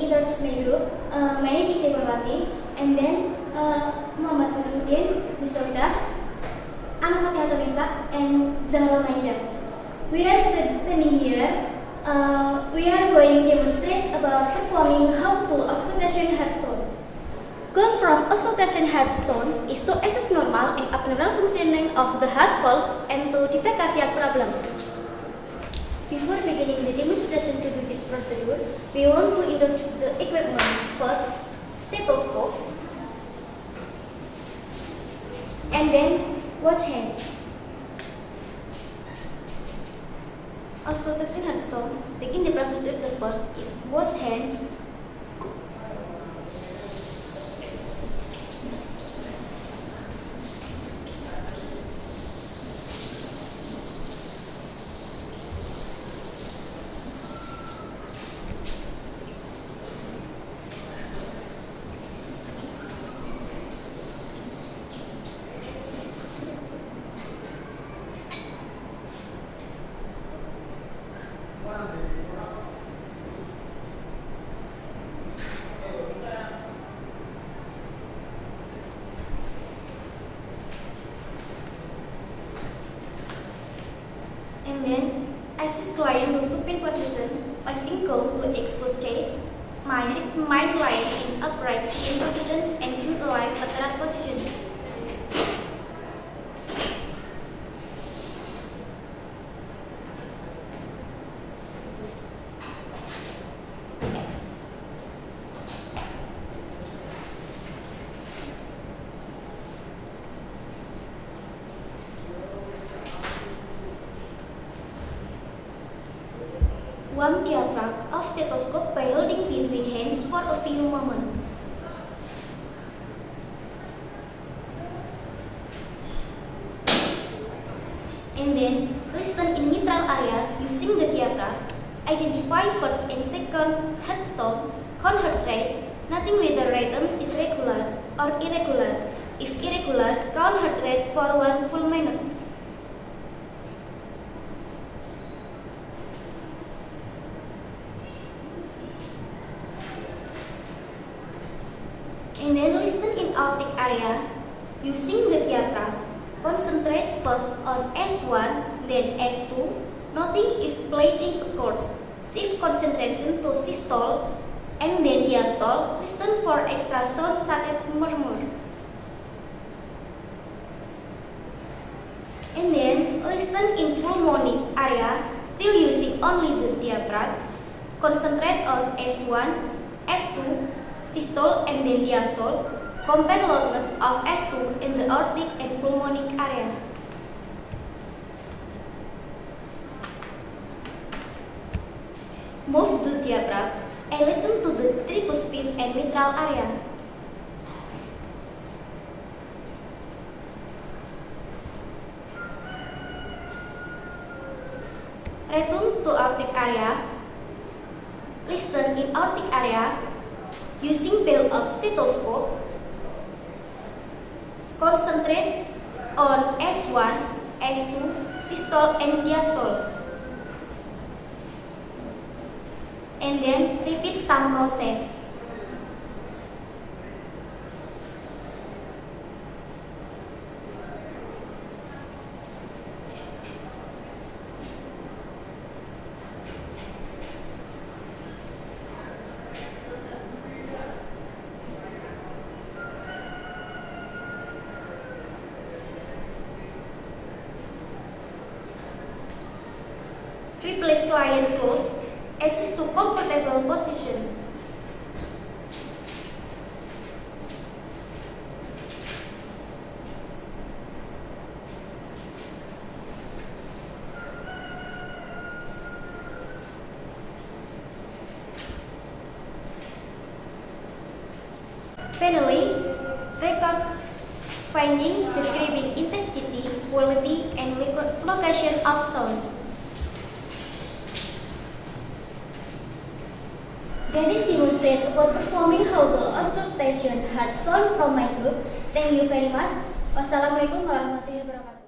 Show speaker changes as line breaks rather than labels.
introduce my group. My name is Deborah, and then Muhammadiyah, Anna and Zahra Maida. We are standing here. We are going to demonstrate about performing how to auscultation head sound. Goal from auscultation head sound is to assess normal and abnormal functioning of the heart valve and to detect cardiac problem. Before beginning the demonstration to do this procedure, we want to introduce the equipment. First, stethoscope, and then watch hand. Auscultation head sound. Begin the procedure. The first is wash hand. And then assist client to supine position, lifting comb to expose chest, might lie in upright sitting position and in a live lateral position. Warm diaphragm of stethoscope by holding between hands for a few moments. And then listen in mitral area using the diaphragm. Identify first and second heart sound, count heart rate, noting whether rhythm is regular or irregular. If irregular, count heart rate for 1 full minute. And then listen in aortic area using the diaphragm. Concentrate first on S1, then S2. Nothing is plating occurs. Shift concentration to systole and then diastole. Listen for extra sound such as murmur. And then listen in pulmonic area, still using only the diaphragm. Concentrate on S1, S2, systole and then diastole. Compare loudness of S2 in the aortic and pulmonic area. Move the diaphragm and listen to the tricuspid and mitral area. Return to aortic area. Listen in aortic area using bell of stethoscope. Concentrate on S1, S2, systole and diastole. And then repeat some process. Replace client clothes, assist to comfortable position. Finally, record finding, describing intensity, quality, and location of sound. That is demonstrate about performing how to auscultation heart sound from my group. Thank you very much. Wassalamualaikum warahmatullahi wabarakatuh.